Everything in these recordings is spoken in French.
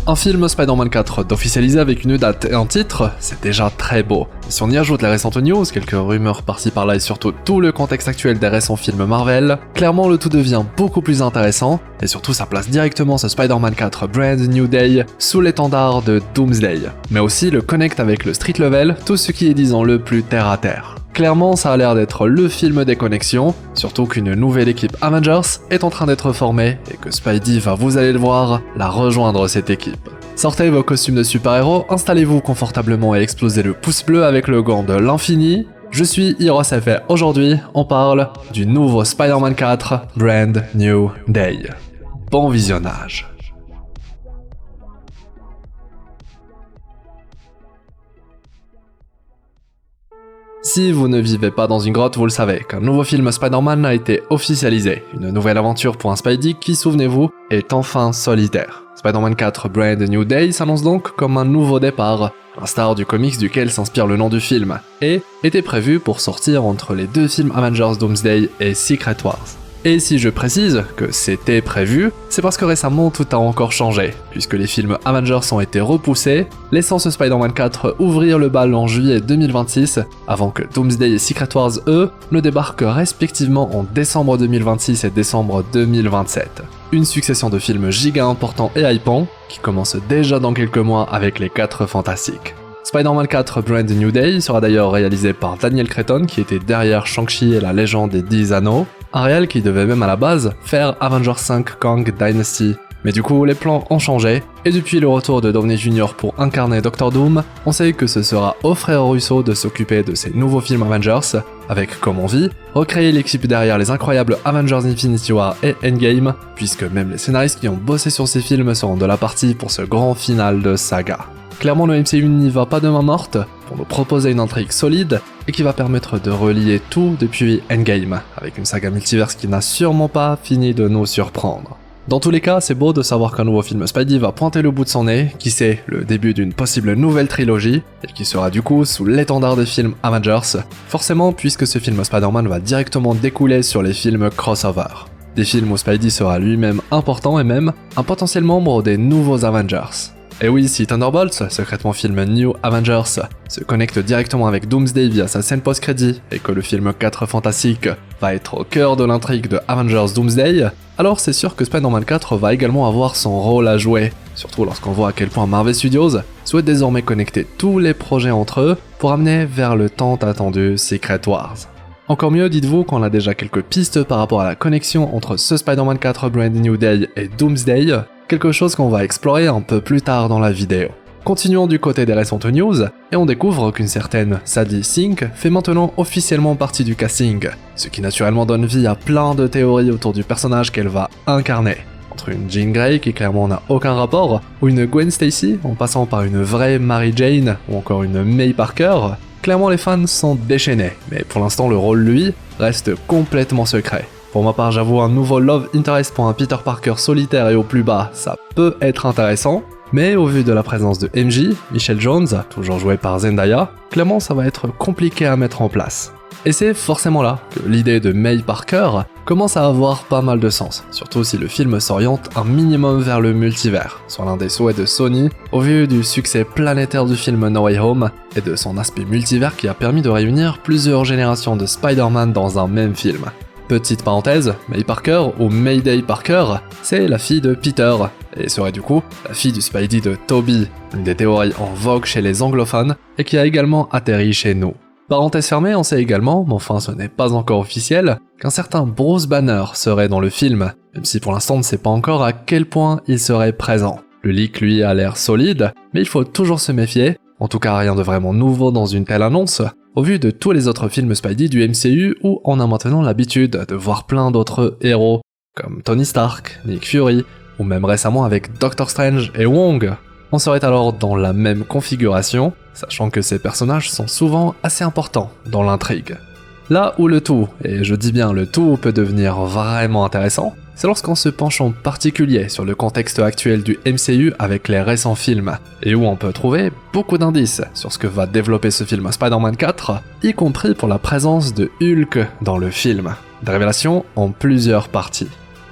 Un film Spider-Man 4 d'officialiser avec une date et un titre, c'est déjà très beau. Et si on y ajoute les récentes news, quelques rumeurs par-ci par-là et surtout tout le contexte actuel des récents films Marvel, clairement le tout devient beaucoup plus intéressant, et surtout ça place directement ce Spider-Man 4 Brand New Day sous l'étendard de Doomsday. Mais aussi le connecte avec le street level, tout ce qui est disons le plus terre à terre. Clairement, ça a l'air d'être le film des connexions, surtout qu'une nouvelle équipe Avengers est en train d'être formée et que Spidey va, vous allez le voir, la rejoindre cette équipe. Sortez vos costumes de super-héros, installez-vous confortablement et explosez le pouce bleu avec le gant de l'infini. Je suis HeroesF et aujourd'hui, on parle du nouveau Spider-Man 4 Brand New Day. Bon visionnage. Si vous ne vivez pas dans une grotte, vous le savez, qu'un nouveau film Spider-Man a été officialisé. Une nouvelle aventure pour un Spidey qui, souvenez-vous, est enfin solitaire. Spider-Man 4 Brand New Day s'annonce donc comme un nouveau départ, à l'instar du comics duquel s'inspire le nom du film, et était prévu pour sortir entre les deux films Avengers Doomsday et Secret Wars. Et si je précise que c'était prévu, c'est parce que récemment tout a encore changé, puisque les films Avengers ont été repoussés, laissant ce Spider-Man 4 ouvrir le bal en juillet 2026, avant que Doomsday et Secret Wars, eux, ne débarquent respectivement en décembre 2026 et décembre 2027. Une succession de films giga importants et hypants, qui commence déjà dans quelques mois avec les 4 Fantastiques. Spider-Man 4 Brand New Day sera d'ailleurs réalisé par Daniel Cretton qui était derrière Shang-Chi et la légende des 10 anneaux, un réal qui devait même à la base faire Avengers 5 Kang Dynasty. Mais du coup les plans ont changé, et depuis le retour de Downey Jr. pour incarner Doctor Doom, on sait que ce sera aux frères Russo de s'occuper de ces nouveaux films Avengers, avec comme on vit, recréer l'équipe derrière les incroyables Avengers Infinity War et Endgame, puisque même les scénaristes qui ont bossé sur ces films seront de la partie pour ce grand final de saga. Clairement, le MCU n'y va pas de main morte pour nous proposer une intrigue solide et qui va permettre de relier tout depuis Endgame, avec une saga multiverse qui n'a sûrement pas fini de nous surprendre. Dans tous les cas, c'est beau de savoir qu'un nouveau film Spidey va pointer le bout de son nez, qui sait, le début d'une possible nouvelle trilogie, et qui sera du coup sous l'étendard des films Avengers, forcément puisque ce film Spider-Man va directement découler sur les films crossover. Des films où Spidey sera lui-même important et même un potentiel membre des nouveaux Avengers. Et oui, si Thunderbolts, secrètement film New Avengers, se connecte directement avec Doomsday via sa scène post-crédit, et que le film 4 Fantastique va être au cœur de l'intrigue de Avengers Doomsday, alors c'est sûr que Spider-Man 4 va également avoir son rôle à jouer, surtout lorsqu'on voit à quel point Marvel Studios souhaite désormais connecter tous les projets entre eux pour amener vers le tant attendu Secret Wars. Encore mieux, dites-vous qu'on a déjà quelques pistes par rapport à la connexion entre ce Spider-Man 4 Brand New Day et Doomsday, quelque chose qu'on va explorer un peu plus tard dans la vidéo. Continuons du côté des récentes news, et on découvre qu'une certaine Sadie Sink fait maintenant officiellement partie du casting, ce qui naturellement donne vie à plein de théories autour du personnage qu'elle va incarner. Entre une Jean Grey qui clairement n'a aucun rapport, ou une Gwen Stacy, en passant par une vraie Mary Jane, ou encore une May Parker, clairement les fans sont déchaînés, mais pour l'instant le rôle lui reste complètement secret. Pour ma part, j'avoue, un nouveau Love Interest pour un Peter Parker solitaire et au plus bas, ça peut être intéressant, mais au vu de la présence de MJ, Michelle Jones, toujours jouée par Zendaya, clairement ça va être compliqué à mettre en place. Et c'est forcément là que l'idée de May Parker commence à avoir pas mal de sens, surtout si le film s'oriente un minimum vers le multivers, soit l'un des souhaits de Sony, au vu du succès planétaire du film No Way Home, et de son aspect multivers qui a permis de réunir plusieurs générations de Spider-Man dans un même film. Petite parenthèse, May Parker, ou Mayday Parker, c'est la fille de Peter, et serait du coup la fille du Spidey de Tobey, une des théories en vogue chez les anglophones, et qui a également atterri chez nous. Parenthèse fermée, on sait également, mais enfin ce n'est pas encore officiel, qu'un certain Bruce Banner serait dans le film, même si pour l'instant on ne sait pas encore à quel point il serait présent. Le leak lui a l'air solide, mais il faut toujours se méfier, en tout cas rien de vraiment nouveau dans une telle annonce, au vu de tous les autres films Spidey du MCU où on a maintenant l'habitude de voir plein d'autres héros, comme Tony Stark, Nick Fury, ou même récemment avec Doctor Strange et Wong. On serait alors dans la même configuration, sachant que ces personnages sont souvent assez importants dans l'intrigue. Là où le tout, et je dis bien le tout, peut devenir vraiment intéressant, c'est lorsqu'on se penche en particulier sur le contexte actuel du MCU avec les récents films, et où on peut trouver beaucoup d'indices sur ce que va développer ce film Spider-Man 4, y compris pour la présence de Hulk dans le film. Des révélations en plusieurs parties.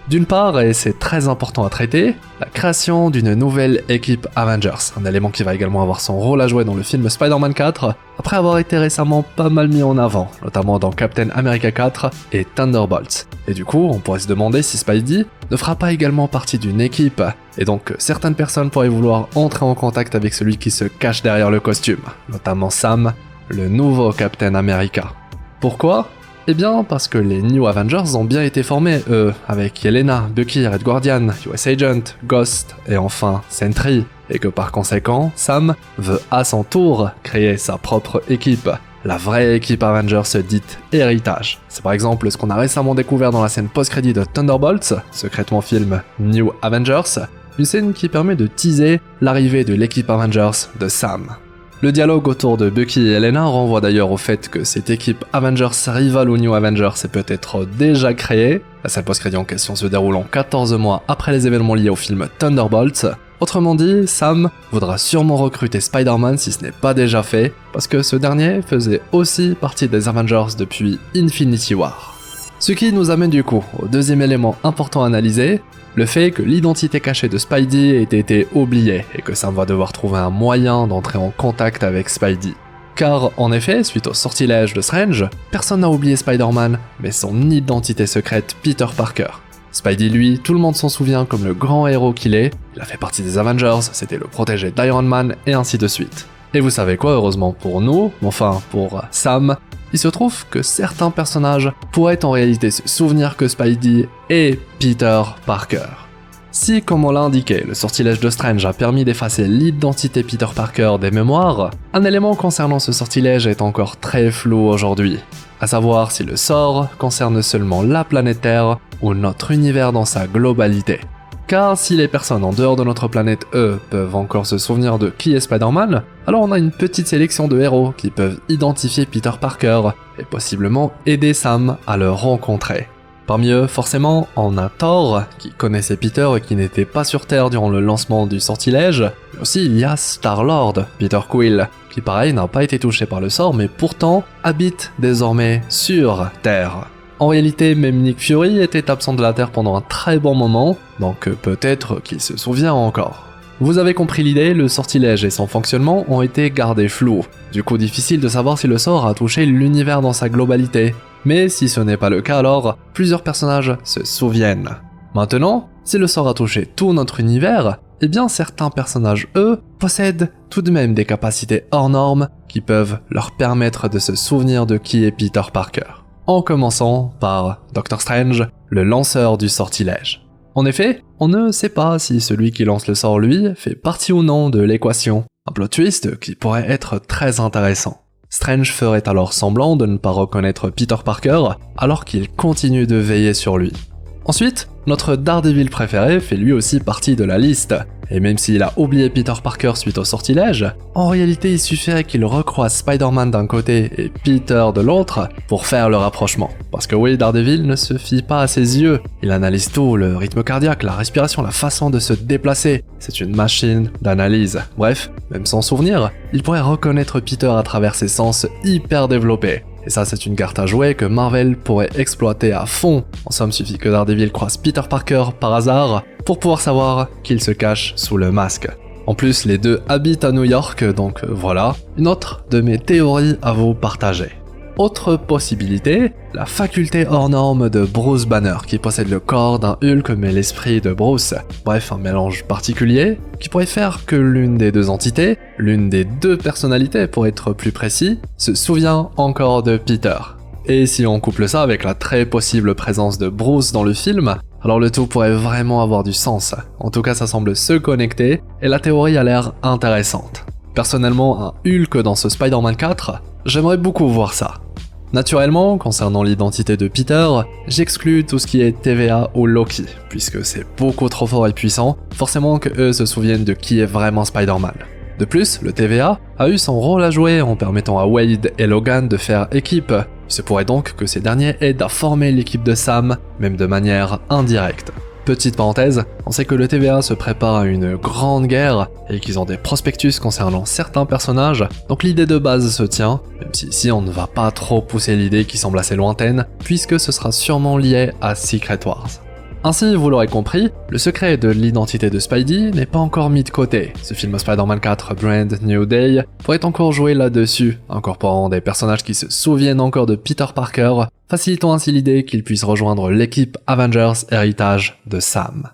D'une part, et c'est très important à traiter, la création d'une nouvelle équipe Avengers, un élément qui va également avoir son rôle à jouer dans le film Spider-Man 4, après avoir été récemment pas mal mis en avant, notamment dans Captain America 4 et Thunderbolts. Et du coup, on pourrait se demander si Spidey ne fera pas également partie d'une équipe, et donc certaines personnes pourraient vouloir entrer en contact avec celui qui se cache derrière le costume, notamment Sam, le nouveau Captain America. Pourquoi ? Eh bien, parce que les New Avengers ont bien été formés, eux, avec Yelena, Bucky, Red Guardian, US Agent, Ghost et enfin Sentry, et que par conséquent, Sam veut à son tour créer sa propre équipe, la vraie équipe Avengers dite Héritage. C'est par exemple ce qu'on a récemment découvert dans la scène post-crédit de Thunderbolts, secrètement film New Avengers, une scène qui permet de teaser l'arrivée de l'équipe Avengers de Sam. Le dialogue autour de Bucky et Yelena renvoie d'ailleurs au fait que cette équipe Avengers rivale aux New Avengers est peut-être déjà créée. La scène post-crédit en question se déroulant 14 mois après les événements liés au film Thunderbolts. Autrement dit, Sam voudra sûrement recruter Spider-Man si ce n'est pas déjà fait, parce que ce dernier faisait aussi partie des Avengers depuis Infinity War. Ce qui nous amène du coup au deuxième élément important à analyser, le fait que l'identité cachée de Spidey ait été oubliée et que Sam va devoir trouver un moyen d'entrer en contact avec Spidey. Car en effet, suite au sortilège de Strange, personne n'a oublié Spider-Man, mais son identité secrète Peter Parker. Spidey lui, tout le monde s'en souvient comme le grand héros qu'il est, il a fait partie des Avengers, c'était le protégé d'Iron Man et ainsi de suite. Et vous savez quoi, heureusement pour nous, enfin pour Sam, il se trouve que certains personnages pourraient en réalité se souvenir que Spidey est Peter Parker. Si, comme on l'a indiqué, le sortilège de Strange a permis d'effacer l'identité Peter Parker des mémoires, un élément concernant ce sortilège est encore très flou aujourd'hui, à savoir si le sort concerne seulement la planète Terre ou notre univers dans sa globalité. Car si les personnes en dehors de notre planète, eux, peuvent encore se souvenir de qui est Spider-Man, alors on a une petite sélection de héros qui peuvent identifier Peter Parker et possiblement aider Sam à le rencontrer. Parmi eux, forcément, on a Thor, qui connaissait Peter et qui n'était pas sur Terre durant le lancement du sortilège, mais aussi il y a Star-Lord, Peter Quill, qui pareil n'a pas été touché par le sort mais pourtant habite désormais sur Terre. En réalité, même Nick Fury était absent de la Terre pendant un très bon moment, donc peut-être qu'il se souvient encore. Vous avez compris l'idée, le sortilège et son fonctionnement ont été gardés flous. Du coup, difficile de savoir si le sort a touché l'univers dans sa globalité. Mais si ce n'est pas le cas alors, plusieurs personnages se souviennent. Maintenant, si le sort a touché tout notre univers, eh bien certains personnages, eux, possèdent tout de même des capacités hors normes qui peuvent leur permettre de se souvenir de qui est Peter Parker. En commençant par Doctor Strange, le lanceur du sortilège. En effet, on ne sait pas si celui qui lance le sort lui fait partie ou non de l'équation. Un plot twist qui pourrait être très intéressant. Strange ferait alors semblant de ne pas reconnaître Peter Parker alors qu'il continue de veiller sur lui. Ensuite, notre Daredevil préféré fait lui aussi partie de la liste, et même s'il a oublié Peter Parker suite au sortilège, en réalité il suffirait qu'il recroise Spider-Man d'un côté et Peter de l'autre pour faire le rapprochement. Parce que oui, Daredevil ne se fie pas à ses yeux, il analyse tout, le rythme cardiaque, la respiration, la façon de se déplacer, c'est une machine d'analyse. Bref, même sans souvenir, il pourrait reconnaître Peter à travers ses sens hyper développés. Et ça, c'est une carte à jouer que Marvel pourrait exploiter à fond. En somme, suffit que Daredevil croise Peter Parker par hasard pour pouvoir savoir qu'il se cache sous le masque. En plus, les deux habitent à New York, donc voilà, une autre de mes théories à vous partager. Autre possibilité, la faculté hors norme de Bruce Banner, qui possède le corps d'un Hulk mais l'esprit de Bruce. Bref, un mélange particulier, qui pourrait faire que l'une des deux entités, l'une des deux personnalités pour être plus précis, se souvient encore de Peter. Et si on couple ça avec la très possible présence de Bruce dans le film, alors le tout pourrait vraiment avoir du sens. En tout cas, ça semble se connecter, et la théorie a l'air intéressante. Personnellement, un Hulk dans ce Spider-Man 4, j'aimerais beaucoup voir ça. Naturellement, concernant l'identité de Peter, j'exclus tout ce qui est TVA ou Loki, puisque c'est beaucoup trop fort et puissant, forcément que eux se souviennent de qui est vraiment Spider-Man. De plus, le TVA a eu son rôle à jouer en permettant à Wade et Logan de faire équipe. Il se pourrait donc que ces derniers aident à former l'équipe de Sam, même de manière indirecte. Petite parenthèse, on sait que le TVA se prépare à une grande guerre et qu'ils ont des prospectus concernant certains personnages, donc l'idée de base se tient, même si ici on ne va pas trop pousser l'idée qui semble assez lointaine, puisque ce sera sûrement lié à Secret Wars. Ainsi, vous l'aurez compris, le secret de l'identité de Spidey n'est pas encore mis de côté. Ce film Spider-Man 4 Brand New Day pourrait encore jouer là-dessus, incorporant des personnages qui se souviennent encore de Peter Parker, facilitant ainsi l'idée qu'il puisse rejoindre l'équipe Avengers héritage de Sam.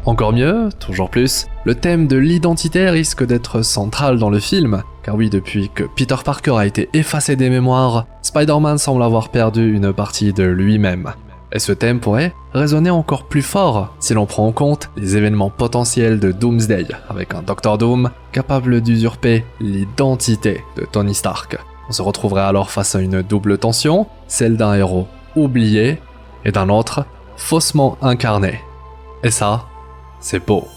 Encore mieux, toujours plus, le thème de l'identité risque d'être central dans le film, car oui, depuis que Peter Parker a été effacé des mémoires, Spider-Man semble avoir perdu une partie de lui-même. Et ce thème pourrait résonner encore plus fort si l'on prend en compte les événements potentiels de Doomsday, avec un Dr. Doom capable d'usurper l'identité de Tony Stark. On se retrouverait alors face à une double tension, celle d'un héros oublié et d'un autre faussement incarné. Et ça, c'est beau.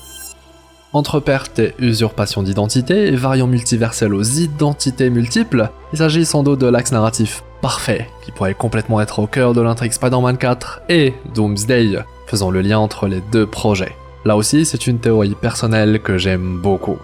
Entre perte et usurpation d'identité et variants multiversels aux identités multiples, il s'agit sans doute de l'axe narratif parfait qui pourrait complètement être au cœur de l'intrigue Spider-Man 4 et Doomsday, faisant le lien entre les deux projets. Là aussi, c'est une théorie personnelle que j'aime beaucoup.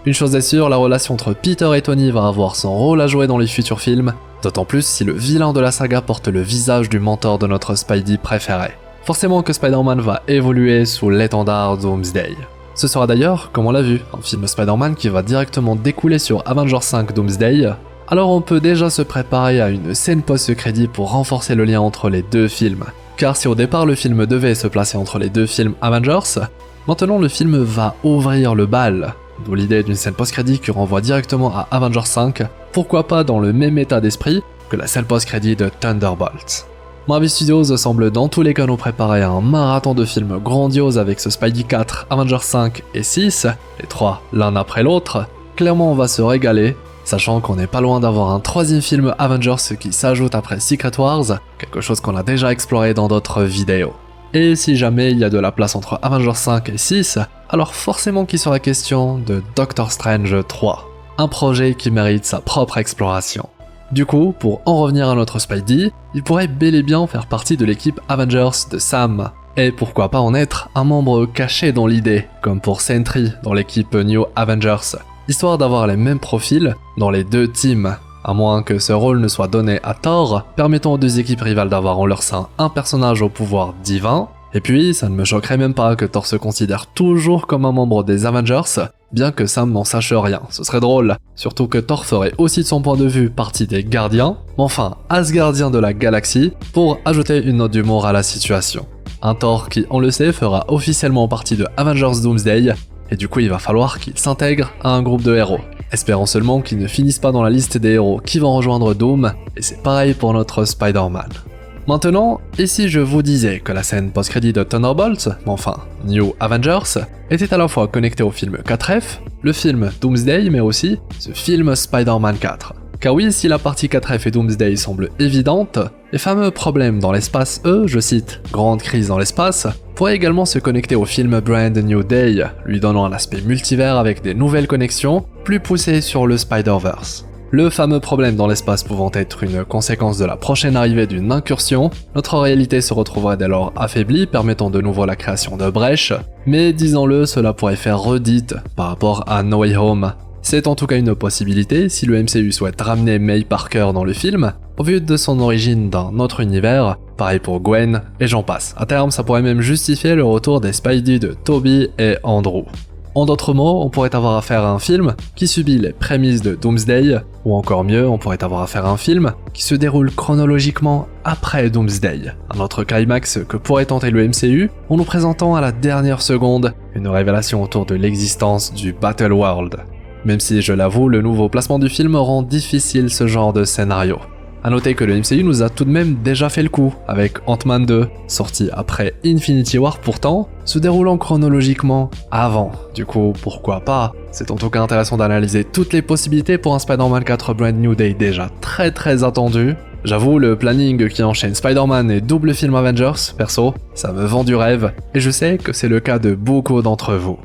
Une chose est sûre, la relation entre Peter et Tony va avoir son rôle à jouer dans les futurs films, d'autant plus si le vilain de la saga porte le visage du mentor de notre Spidey préféré. Forcément que Spider-Man va évoluer sous l'étendard Doomsday. Ce sera d'ailleurs, comme on l'a vu, un film Spider-Man qui va directement découler sur Avengers 5 Doomsday, alors on peut déjà se préparer à une scène post-crédit pour renforcer le lien entre les deux films. Car si au départ le film devait se placer entre les deux films Avengers, maintenant le film va ouvrir le bal, d'où l'idée d'une scène post-crédit qui renvoie directement à Avengers 5, pourquoi pas dans le même état d'esprit que la scène post-crédit de Thunderbolt. Marvel Studios semble dans tous les cas nous préparer à un marathon de films grandioses avec ce Spidey 4, Avengers 5 et 6, les trois l'un après l'autre. Clairement on va se régaler, sachant qu'on n'est pas loin d'avoir un troisième film Avengers qui s'ajoute après Secret Wars, quelque chose qu'on a déjà exploré dans d'autres vidéos. Et si jamais il y a de la place entre Avengers 5 et 6, alors forcément qu'il sera question de Doctor Strange 3, un projet qui mérite sa propre exploration. Du coup, pour en revenir à notre Spidey, il pourrait bel et bien faire partie de l'équipe Avengers de Sam. Et pourquoi pas en être un membre caché dans l'idée, comme pour Sentry dans l'équipe New Avengers, histoire d'avoir les mêmes profils dans les deux teams, à moins que ce rôle ne soit donné à Thor, permettant aux deux équipes rivales d'avoir en leur sein un personnage au pouvoir divin. Et puis, ça ne me choquerait même pas que Thor se considère toujours comme un membre des Avengers, bien que Sam n'en sache rien, ce serait drôle, surtout que Thor ferait aussi de son point de vue partie des gardiens, enfin Asgardiens de la galaxie, pour ajouter une note d'humour à la situation. Un Thor qui, on le sait, fera officiellement partie de Avengers Doomsday, et du coup il va falloir qu'il s'intègre à un groupe de héros. Espérons seulement qu'il ne finisse pas dans la liste des héros qui vont rejoindre Doom, et c'est pareil pour notre Spider-Man. Maintenant, et si je vous disais que la scène post-crédit de Thunderbolt, enfin New Avengers, était à la fois connectée au film 4F, le film Doomsday, mais aussi ce film Spider-Man 4. Car oui, si la partie 4F et Doomsday semblent évidentes, les fameux problèmes dans l'espace, eux, je cite, grande crise dans l'espace, pourraient également se connecter au film Brand New Day, lui donnant un aspect multivers avec des nouvelles connexions, plus poussées sur le Spider-Verse. Le fameux problème dans l'espace pouvant être une conséquence de la prochaine arrivée d'une incursion, notre réalité se retrouverait dès lors affaiblie, permettant de nouveau la création de brèches, mais disons-le, cela pourrait faire redite par rapport à No Way Home. C'est en tout cas une possibilité si le MCU souhaite ramener May Parker dans le film, au vu de son origine d'un autre univers, pareil pour Gwen, et j'en passe. À terme, ça pourrait même justifier le retour des Spidey de Tobey et Andrew. En d'autres mots, on pourrait avoir affaire à un film qui subit les prémices de Doomsday, ou encore mieux, on pourrait avoir affaire à un film qui se déroule chronologiquement après Doomsday. Un autre climax que pourrait tenter le MCU en nous présentant à la dernière seconde une révélation autour de l'existence du Battle World. Même si, je l'avoue, le nouveau placement du film rend difficile ce genre de scénario. A noter que le MCU nous a tout de même déjà fait le coup, avec Ant-Man 2, sorti après Infinity War pourtant, se déroulant chronologiquement avant. Du coup, pourquoi pas? C'est en tout cas intéressant d'analyser toutes les possibilités pour un Spider-Man 4 Brand New Day déjà très attendu. J'avoue, le planning qui enchaîne Spider-Man et double film Avengers, perso, ça me vend du rêve, et je sais que c'est le cas de beaucoup d'entre vous.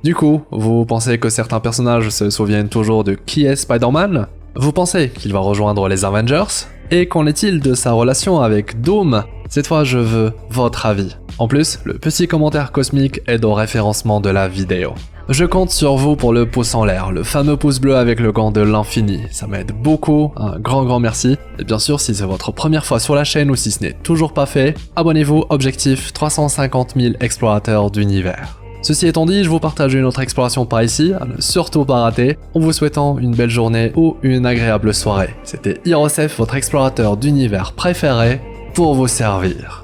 Du coup, vous pensez que certains personnages se souviennent toujours de qui est Spider-Man? Vous pensez qu'il va rejoindre les Avengers? Et qu'en est-il de sa relation avec Doom? Cette fois, je veux votre avis. En plus, le petit commentaire cosmique aide au référencement de la vidéo. Je compte sur vous pour le pouce en l'air, le fameux pouce bleu avec le gant de l'infini. Ça m'aide beaucoup, un grand merci. Et bien sûr, si c'est votre première fois sur la chaîne ou si ce n'est toujours pas fait, abonnez-vous, objectif 350 000 explorateurs d'univers. Ceci étant dit, je vous partage une autre exploration par ici, à ne surtout pas rater, en vous souhaitant une belle journée ou une agréable soirée. C'était Hirosef, votre explorateur d'univers préféré, pour vous servir.